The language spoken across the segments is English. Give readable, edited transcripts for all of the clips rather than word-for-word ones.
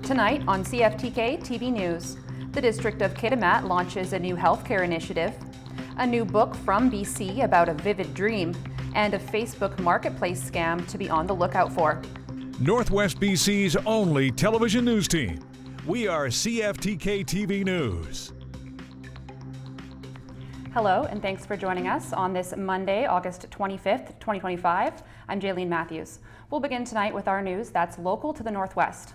Tonight on CFTK-TV News, the District of Kitimat launches a new healthcare initiative, a new book from BC about a vivid dream, and a Facebook marketplace scam to be on the lookout for. Northwest BC's only television news team. We are CFTK-TV News. Hello, and thanks for joining us on this Monday, August 25th, 2025. I'm Jaylene Matthews. We'll begin tonight with our news that's local to the Northwest.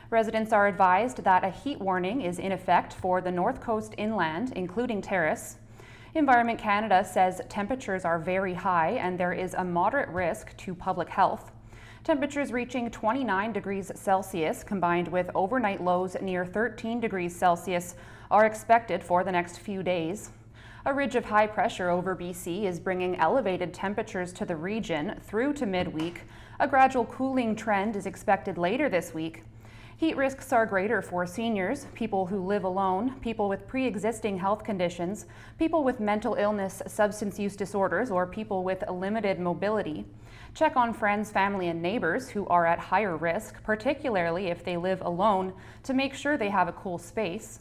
Residents are advised that a heat warning is in effect for the North Coast inland, including Terrace. Environment Canada says temperatures are very high and there is a moderate risk to public health. Temperatures reaching 29 degrees Celsius combined with overnight lows near 13 degrees Celsius are expected for the next few days. A ridge of high pressure over BC is bringing elevated temperatures to the region through to midweek. A gradual cooling trend is expected later this week. Heat risks are greater for seniors, people who live alone, people with pre-existing health conditions, people with mental illness, substance use disorders, or people with limited mobility. Check on friends, family, and neighbors who are at higher risk, particularly if they live alone, to make sure they have a cool space.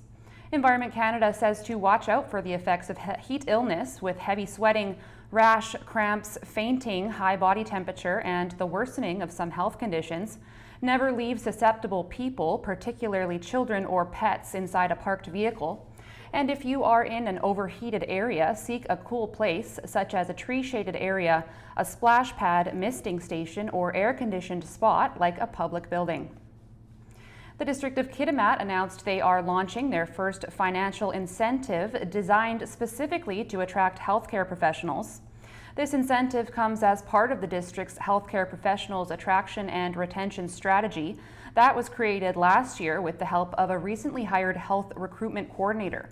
Environment Canada says to watch out for the effects of heat illness with heavy sweating, rash, cramps, fainting, high body temperature, and the worsening of some health conditions. Never leave susceptible people, particularly children or pets, inside a parked vehicle. And if you are in an overheated area, seek a cool place, such as a tree-shaded area, a splash pad, misting station, or air-conditioned spot like a public building. The District of Kitimat announced they are launching their first financial incentive designed specifically to attract healthcare professionals. This incentive comes as part of the district's healthcare professionals attraction and retention strategy that was created last year with the help of a recently hired health recruitment coordinator.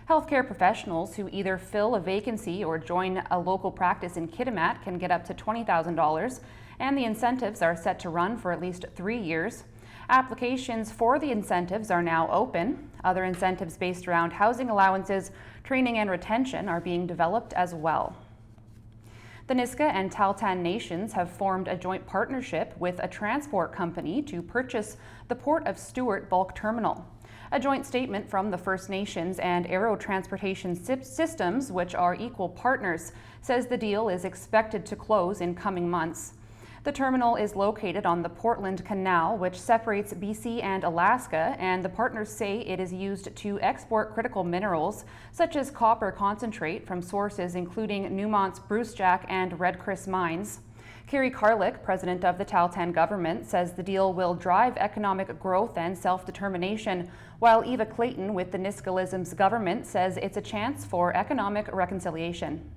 Healthcare professionals who either fill a vacancy or join a local practice in Kitimat can get up to $20,000, and the incentives are set to run for at least 3 years. Applications for the incentives are now open. Other incentives based around housing allowances, training, and retention are being developed as well. The Nisga'a and Tahltan nations have formed a joint partnership with a transport company to purchase the Port of Stewart bulk terminal. A joint statement from the First Nations and Aero Transportation Systems, which are equal partners, says the deal is expected to close in coming months. The terminal is located on the Portland Canal, which separates BC and Alaska, and the partners say it is used to export critical minerals, such as copper concentrate from sources including Newmont's Brucejack and Red Chris mines. Kerry Carlick, president of the Tahltan government, says the deal will drive economic growth and self-determination, while Eva Clayton with the Nisga'a government says it's a chance for economic reconciliation.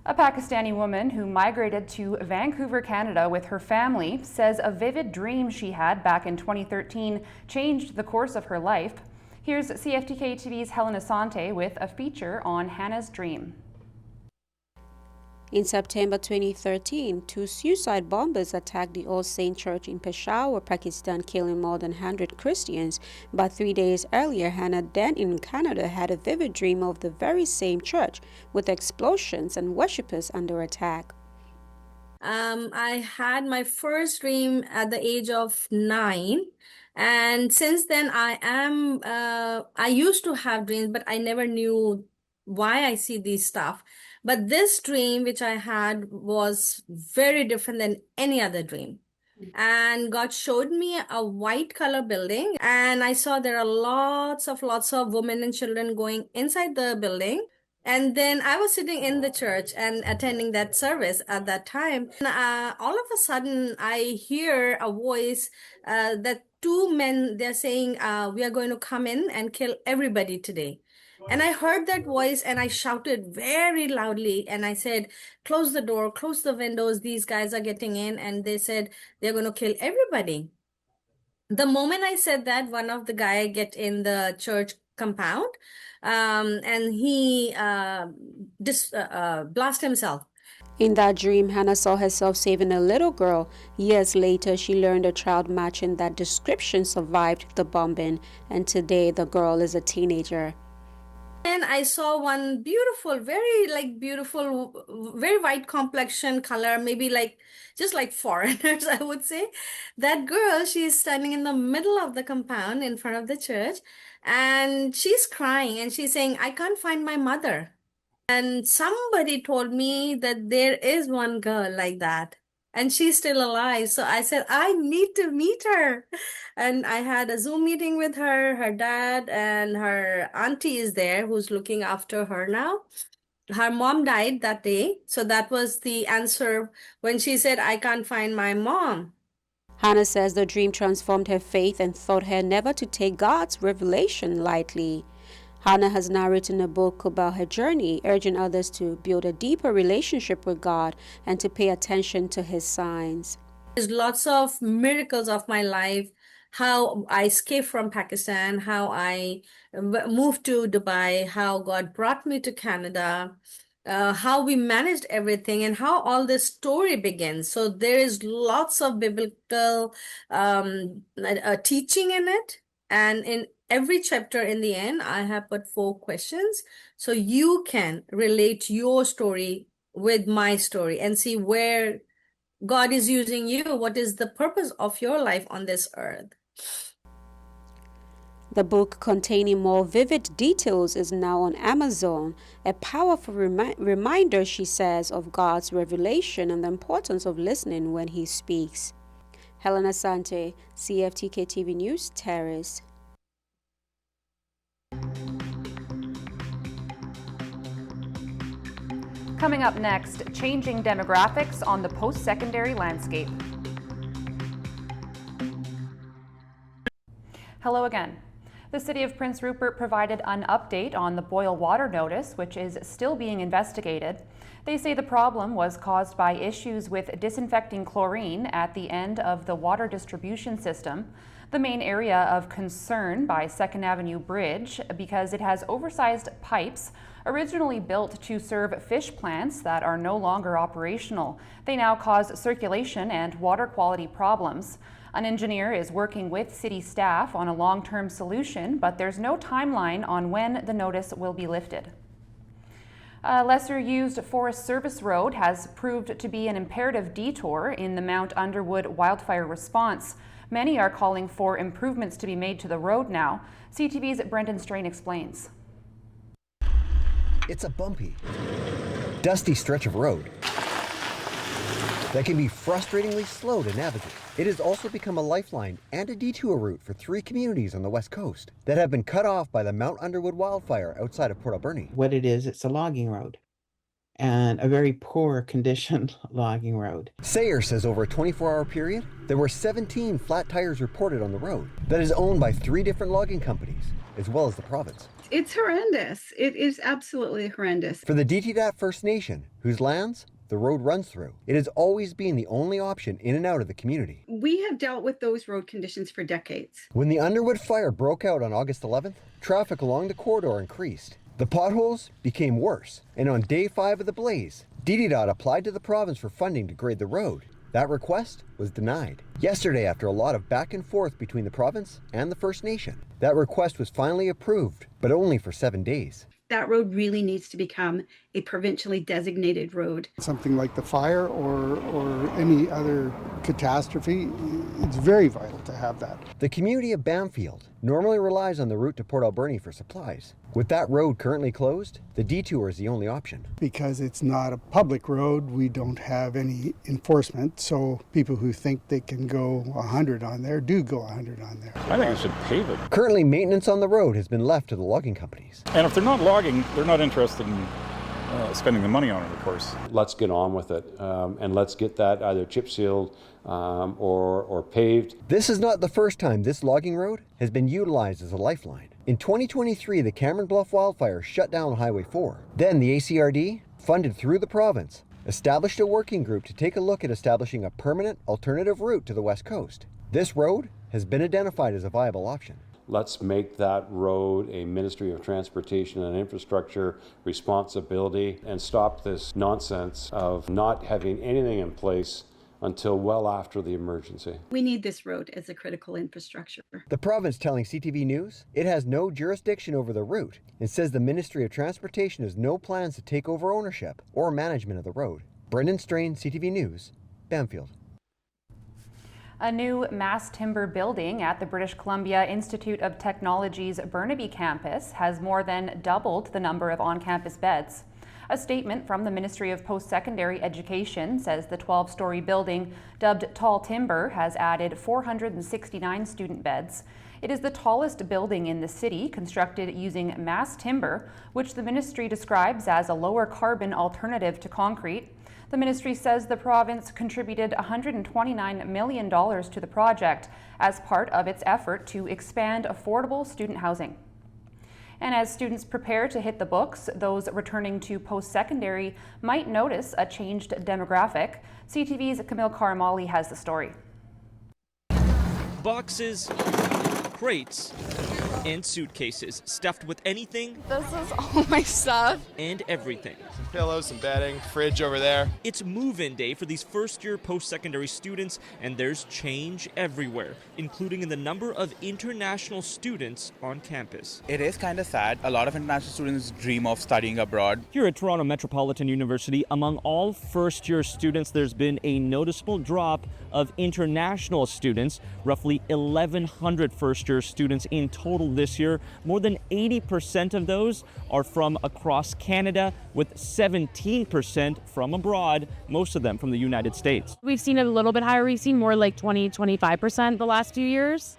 A Pakistani woman who migrated to Vancouver, Canada with her family says a vivid dream she had back in 2013 changed the course of her life. Here's CFTK-TV's Helen Asante with a feature on Hannah's dream. In September 2013, 2 suicide bombers attacked the All Saints Church in Peshawar, Pakistan, killing more than 100 Christians. But 3 days earlier, Hannah, then in Canada, had a vivid dream of the very same church, with explosions and worshippers under attack. I had my first dream at the age of 9. And since then, I used to have dreams, but I never knew why I see these stuff. But this dream, which I had, was very different than any other dream. And God showed me a white color building, and I saw there are lots of women and children going inside the building. And then I was sitting in the church and attending that service at that time. And, all of a sudden, I hear a voice that 2 men, they're saying, we are going to come in and kill everybody today. And I heard that voice and I shouted very loudly and I said, close the door, close the windows. These guys are getting in, and they said they're going to kill everybody. The moment I said that, one of the guys get in the church compound and he blast himself. In that dream, Hannah saw herself saving a little girl. Years later, she learned a child matching that description survived the bombing, and today the girl is a teenager. And I saw one beautiful, very beautiful, very white complexion color, maybe just like foreigners, I would say. That girl, she's standing in the middle of the compound in front of the church, and she's crying and she's saying, I can't find my mother. And somebody told me that there is one girl like that, and she's still alive. So I said, I need to meet her. And I had a Zoom meeting with her. Her dad and her auntie is there who's looking after her now. Her mom died that day. So that was the answer when she said, I can't find my mom. Hannah says the dream transformed her faith and taught her never to take God's revelation lightly. Hannah has now written a book about her journey, urging others to build a deeper relationship with God and to pay attention to His signs. There's lots of miracles of my life, how I escaped from Pakistan, how I moved to Dubai, how God brought me to Canada, how we managed everything, and how all this story begins. So there is lots of biblical teaching in it. And in every chapter in the end, I have put 4 questions. So you can relate your story with my story and see where God is using you. What is the purpose of your life on this earth? The book, containing more vivid details, is now on Amazon, a powerful reminder, she says, of God's revelation and the importance of listening when He speaks. Helena Sante, CFTK-TV News, Terrace. Coming up next, changing demographics on the post-secondary landscape. Hello again. The City of Prince Rupert provided an update on the boil water notice, which is still being investigated. They say the problem was caused by issues with disinfecting chlorine at the end of the water distribution system. The main area of concern by 2nd Avenue Bridge because it has oversized pipes originally built to serve fish plants that are no longer operational. They now cause circulation and water quality problems. An engineer is working with city staff on a long-term solution, but there's no timeline on when the notice will be lifted. A lesser-used Forest Service road has proved to be an imperative detour in the Mount Underwood wildfire response. Many are calling for improvements to be made to the road now. CTV's Brendan Strain explains. It's a bumpy, dusty stretch of road that can be frustratingly slow to navigate. It has also become a lifeline and a detour route for 3 communities on the west coast that have been cut off by the Mount Underwood wildfire outside of Port Alberni. What it is, it's a logging road, and a very poor condition logging road. Sayer says over a 24-hour period, there were 17 flat tires reported on the road that is owned by 3 different logging companies, as well as the province. It's horrendous. It is absolutely horrendous. For the DTDAT First Nation, whose lands the road runs through, it has always been the only option in and out of the community. We have dealt with those road conditions for decades. When the Underwood fire broke out on August 11th, traffic along the corridor increased. The potholes became worse, and on day 5 of the blaze, DTDOT applied to the province for funding to grade the road. That request was denied. Yesterday, after a lot of back and forth between the province and the First Nation, that request was finally approved, but only for 7 days. That road really needs to become a provincially designated road. Something like the fire or any other catastrophe, it's very vital to have that. The community of Bamfield normally relies on the route to Port Alberni for supplies. With that road currently closed, the detour is the only option. Because it's not a public road, we don't have any enforcement, so people who think they can go 100 on there do go 100 on there. I think it should pave it. Currently, maintenance on the road has been left to the logging companies. And if they're not logging, they're not interested in spending the money on it, of course. Let's get on with it, and let's get that either chip sealed or paved. This is not the first time this logging road has been utilized as a lifeline. In 2023, the Cameron Bluff wildfire shut down Highway 4. Then the ACRD, funded through the province, established a working group to take a look at establishing a permanent alternative route to the west coast. This road has been identified as a viable option. Let's make that road a Ministry of Transportation and Infrastructure responsibility and stop this nonsense of not having anything in place until well after the emergency. We need this road as a critical infrastructure. The province telling CTV News it has no jurisdiction over the route and says the Ministry of Transportation has no plans to take over ownership or management of the road. Brendan Strain, CTV News, Bamfield. A new mass timber building at the British Columbia Institute of Technology's Burnaby campus has more than doubled the number of on-campus beds. A statement from the Ministry of Post-Secondary Education says the 12-story building, dubbed Tall Timber, has added 469 student beds. It is the tallest building in the city, constructed using mass timber, which the ministry describes as a lower carbon alternative to concrete. The ministry says the province contributed $129 million to the project as part of its effort to expand affordable student housing. And as students prepare to hit the books, those returning to post-secondary might notice a changed demographic. CTV's Camille Karamali has the story. Boxes, crates, and suitcases stuffed with anything. This is all my stuff. And everything. Some pillows, some bedding, fridge over there. It's move-in day for these first-year post-secondary students, and there's change everywhere, including in the number of international students on campus. It is kind of sad. A lot of international students dream of studying abroad. Here at Toronto Metropolitan University, among all first-year students, there's been a noticeable drop of international students, roughly 1,100 first-year students in total this year. More than 80% of those are from across Canada, with 17% from abroad, most of them from the United States. We've seen it a little bit higher. We've seen more like 20-25% the last few years.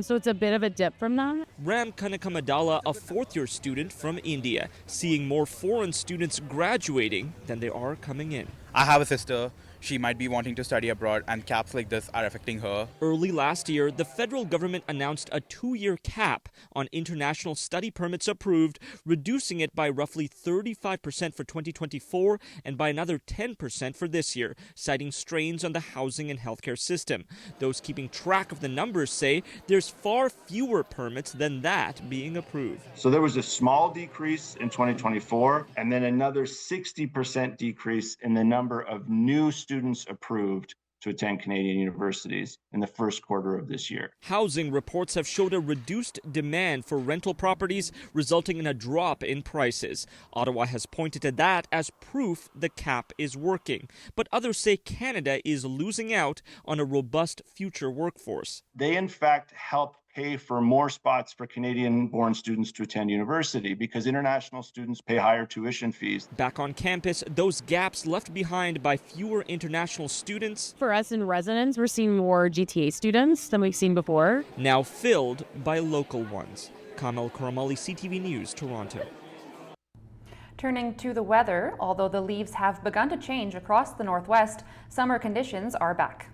So it's a bit of a dip from that. Ram Kanakamadala, a fourth-year student from India, seeing more foreign students graduating than they are coming in. I have a sister. She might be wanting to study abroad, and caps like this are affecting her. Early last year, the federal government announced a 2-year cap on international study permits approved, reducing it by roughly 35% for 2024 and by another 10% for this year, citing strains on the housing and healthcare system. Those keeping track of the numbers say there's far fewer permits than that being approved. So there was a small decrease in 2024 and then another 60% decrease in the number of new students approved to attend Canadian universities in the first quarter of this year. Housing reports have showed a reduced demand for rental properties, resulting in a drop in prices. Ottawa has pointed to that as proof the cap is working. But others say Canada is losing out on a robust future workforce. They, in fact, help pay for more spots for Canadian-born students to attend university because international students pay higher tuition fees. Back on campus, those gaps left behind by fewer international students. For us in residence, we're seeing more GTA students than we've seen before. Now filled by local ones. Kamel Karamali, CTV News, Toronto. Turning to the weather, although the leaves have begun to change across the northwest, summer conditions are back.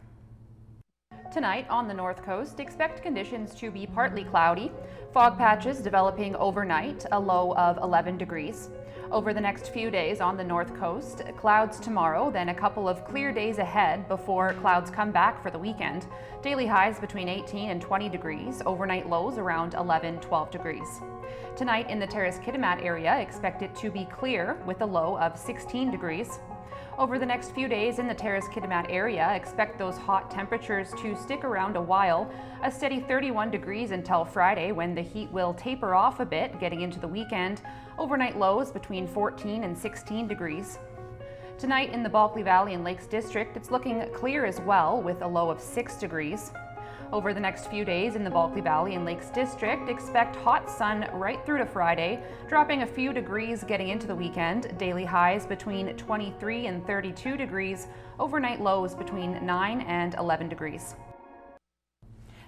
Tonight on the north coast, expect conditions to be partly cloudy. Fog patches developing overnight, a low of 11 degrees. Over the next few days on the north coast, clouds tomorrow, then a couple of clear days ahead before clouds come back for the weekend. Daily highs between 18 and 20 degrees, overnight lows around 11-12 degrees. Tonight in the Terrace-Kitimat area, expect it to be clear with a low of 16 degrees. Over the next few days in the Terrace-Kitimat area, expect those hot temperatures to stick around a while. A steady 31 degrees until Friday, when the heat will taper off a bit getting into the weekend. Overnight lows between 14 and 16 degrees. Tonight in the Bulkley Valley and Lakes District, it's looking clear as well with a low of 6 degrees. Over the next few days in the Bulkley Valley and Lakes District, expect hot sun right through to Friday, dropping a few degrees getting into the weekend. Daily highs between 23 and 32 degrees, overnight lows between 9 and 11 degrees.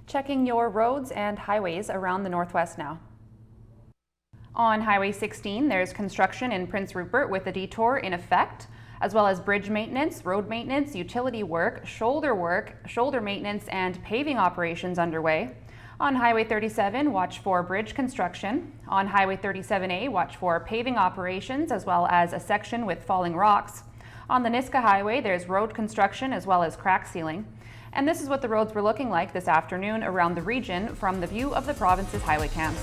Checking your roads and highways around the northwest now. On Highway 16, there's construction in Prince Rupert with a detour in effect, as well as bridge maintenance, road maintenance, utility work, shoulder maintenance, and paving operations underway. On Highway 37, watch for bridge construction. On Highway 37A, watch for paving operations, as well as a section with falling rocks. On the Niska Highway, there's road construction as well as crack sealing. And this is what the roads were looking like this afternoon around the region from the view of the province's highway cams.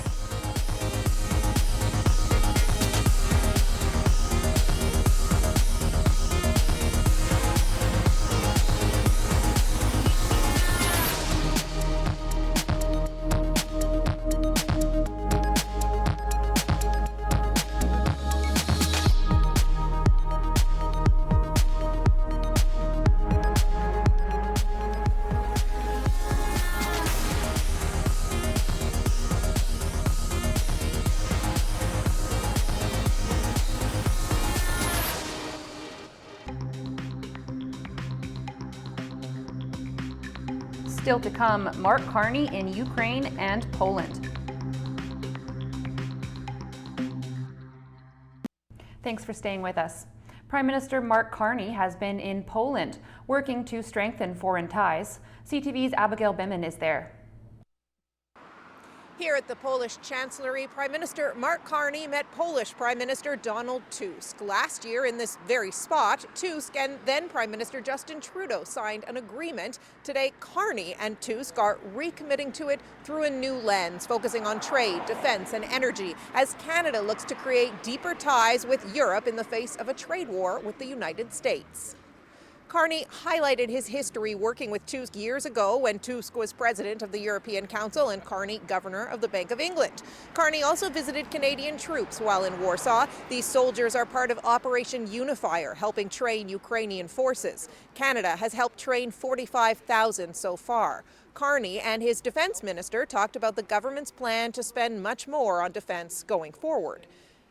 Still to come, Mark Carney in Ukraine and Poland. Thanks for staying with us. Prime Minister Mark Carney has been in Poland, working to strengthen foreign ties. CTV's Abigail Biman is there. Here at the Polish Chancellery, Prime Minister Mark Carney met Polish Prime Minister Donald Tusk. Last year in this very spot, Tusk and then Prime Minister Justin Trudeau signed an agreement. Today, Carney and Tusk are recommitting to it through a new lens, focusing on trade, defense, and energy, as Canada looks to create deeper ties with Europe in the face of a trade war with the United States. Carney highlighted his history working with Tusk years ago when Tusk was president of the European Council and Carney governor of the Bank of England. Carney also visited Canadian troops while in Warsaw. These soldiers are part of Operation Unifier, helping train Ukrainian forces. Canada has helped train 45,000 so far. Carney and his defense minister talked about the government's plan to spend much more on defense going forward.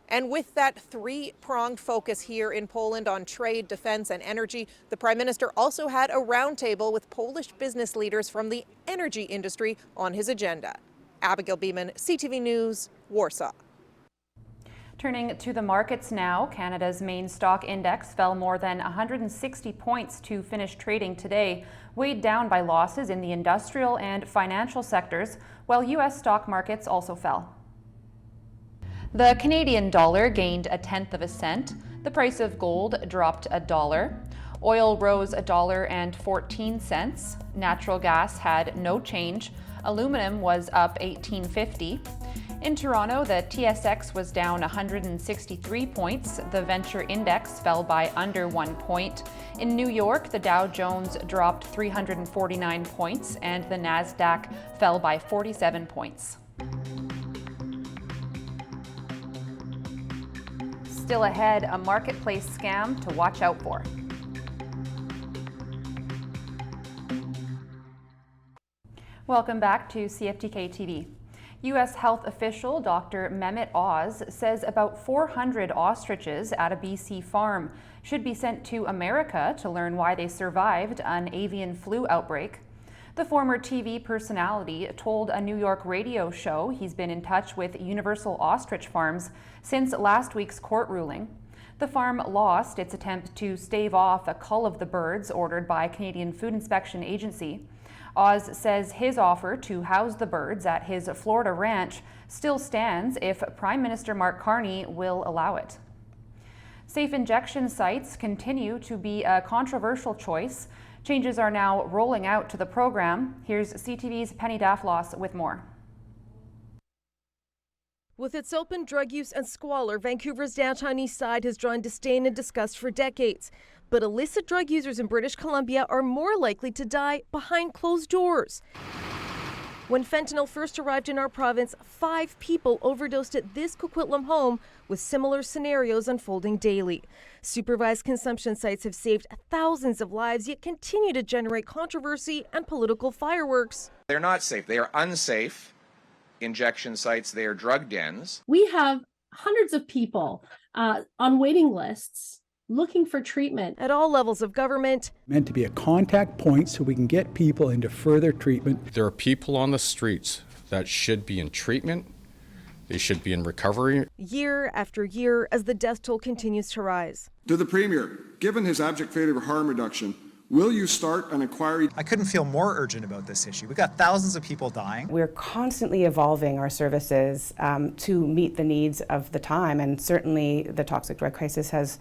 And with that three-pronged focus here in Poland on trade, defense, and energy, the Prime Minister also had a roundtable with Polish business leaders from the energy industry on his agenda. Abigail Biman, CTV News, Warsaw. Turning to the markets now, Canada's main stock index fell more than 160 points to finish trading today, weighed down by losses in the industrial and financial sectors, while U.S. stock markets also fell. The Canadian dollar gained 1/10 cent. The price of gold dropped $1. Oil rose $1.14. Natural gas had no change. Aluminum was up $18.50. In Toronto, the TSX was down 163 points. The Venture Index fell by under 1 point. In New York, the Dow Jones dropped 349 points and the Nasdaq fell by 47 points. Still ahead, a marketplace scam to watch out for. Welcome back to CFTK-TV. U.S. health official Dr. Mehmet Oz says about 400 ostriches at a BC farm should be sent to America to learn why they survived an avian flu outbreak. The former TV personality told a New York radio show he's been in touch with Universal Ostrich Farms since last week's court ruling. The farm lost its attempt to stave off a cull of the birds ordered by Canadian Food Inspection Agency. Oz says his offer to house the birds at his Florida ranch still stands if Prime Minister Mark Carney will allow it. Safe injection sites continue to be a controversial choice. Changes are now rolling out to the program. Here's CTV's Penny Daflos with more. With its open drug use and squalor, Vancouver's downtown east side has drawn disdain and disgust for decades. But illicit drug users in British Columbia are more likely to die behind closed doors. When fentanyl first arrived in our province, 5 people overdosed at this Coquitlam home, with similar scenarios unfolding daily. Supervised consumption sites have saved thousands of lives, yet continue to generate controversy and political fireworks. They're not safe. They are unsafe injection sites. They are drug dens. We have hundreds of people on waiting lists looking for treatment. At all levels of government. Meant to be a contact point so we can get people into further treatment. There are people on the streets that should be in treatment. They should be in recovery. Year after year, as the death toll continues to rise. To the Premier, given his abject failure of harm reduction, will you start an inquiry? I couldn't feel more urgent about this issue. We've got thousands of people dying. We're constantly evolving our services to meet the needs of the time, and certainly the toxic drug crisis has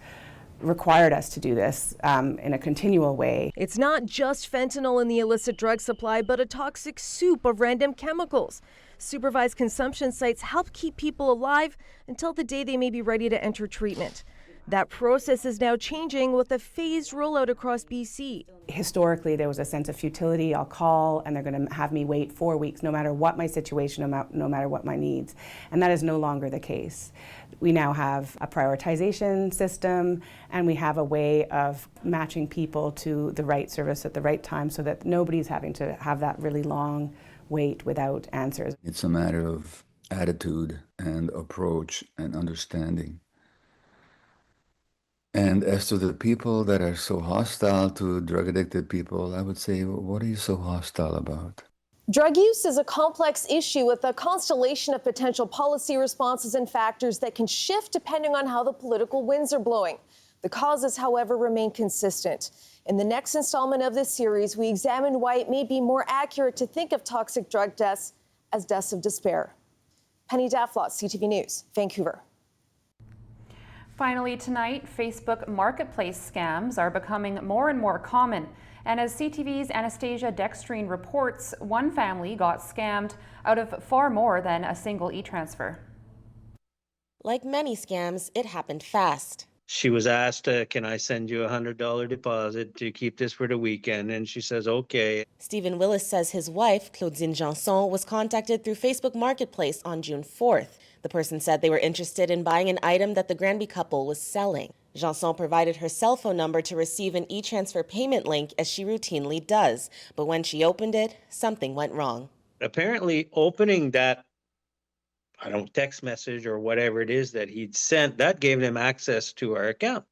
required us to do this in a continual way. It's not just fentanyl in the illicit drug supply, but a toxic soup of random chemicals. Supervised consumption sites help keep people alive until the day they may be ready to enter treatment. That process is now changing with a phased rollout across BC. Historically, there was a sense of futility. I'll call and they're going to have me wait 4 weeks, no matter what my situation, no matter what my needs. And that is no longer the case. We now have a prioritization system, and we have a way of matching people to the right service at the right time so that nobody's having to have that really long wait without answers. It's a matter of attitude and approach and understanding. And as to the people that are so hostile to drug-addicted people, I would say, what are you so hostile about? Drug use is a complex issue with a constellation of potential policy responses and factors that can shift depending on how the political winds are blowing. The causes, however, remain consistent. In the next installment of this series, we examine why it may be more accurate to think of toxic drug deaths as deaths of despair. Penny Daflot, CTV News, Vancouver. Finally tonight, Facebook marketplace scams are becoming more and more common. And as CTV's Anastasia Dextrine reports, one family got scammed out of far more than a single e-transfer. Like many scams, it happened fast. She was asked, can I send you a $100 deposit to keep this for the weekend? And she says, okay. Stephen Willis says his wife, Claudine Janson, was contacted through Facebook Marketplace on June 4th. The person said they were interested in buying an item that the Granby couple was selling. Janson provided her cell phone number to receive an e-transfer payment link, as she routinely does. But when she opened it, something went wrong. Apparently, opening that text message or whatever it is that he'd sent, that gave them access to our account.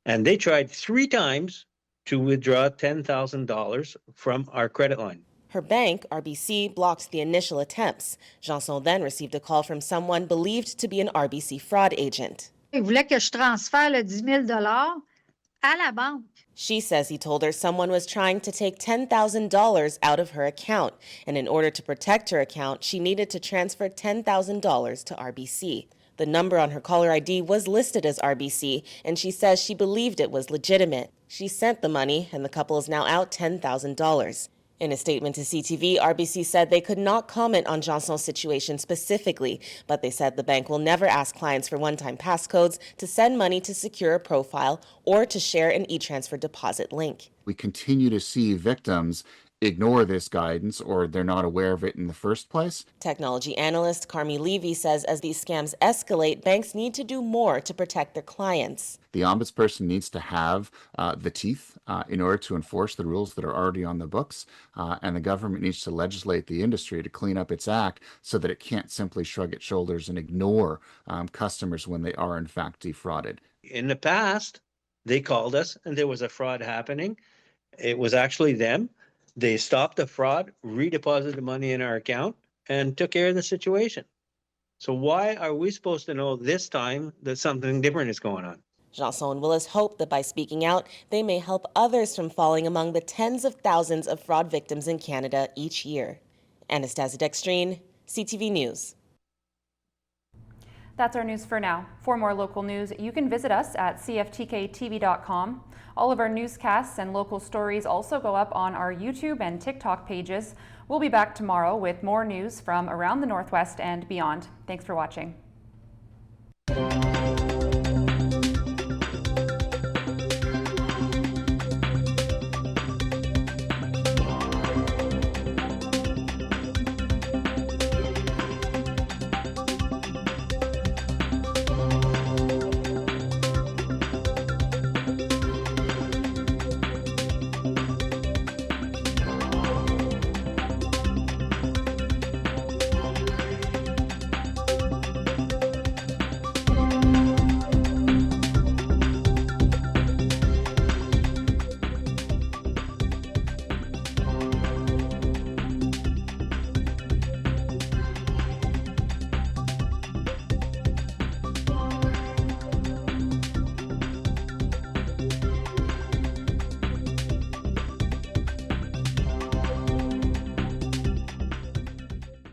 And they tried 3 times to withdraw $10,000 from our credit line. Her bank, RBC, blocked the initial attempts. Janson then received a call from someone believed to be an RBC fraud agent. Il voulait que je transfère le $10,000 à la banque. She says he told her someone was trying to take $10,000 out of her account, and in order to protect her account, she needed to transfer $10,000 to RBC. The number on her caller ID was listed as RBC, and she says she believed it was legitimate. She sent the money, and the couple is now out $10,000. In a statement to CTV, RBC said they could not comment on Janson's situation specifically, but they said the bank will never ask clients for one-time passcodes, to send money to secure a profile, or to share an e-transfer deposit link. We continue to see victims ignore this guidance, or they're not aware of it in the first place. Technology analyst Carmi Levy says as these scams escalate, banks need to do more to protect their clients. The ombudsperson needs to have the teeth in order to enforce the rules that are already on the books, and the government needs to legislate the industry to clean up its act so that it can't simply shrug its shoulders and ignore customers when they are in fact defrauded. In the past, they called us and there was a fraud happening. It was actually them. They stopped the fraud, redeposited the money in our account, and took care of the situation. So why are we supposed to know this time that something different is going on? Janson and Willis hope that by speaking out, they may help others from falling among the tens of thousands of fraud victims in Canada each year. Anastasia Dextrine, CTV News. That's our news for now. For more local news, you can visit us at CFTK-TV.com. All of our newscasts and local stories also go up on our YouTube and TikTok pages. We'll be back tomorrow with more news from around the Northwest and beyond. Thanks for watching.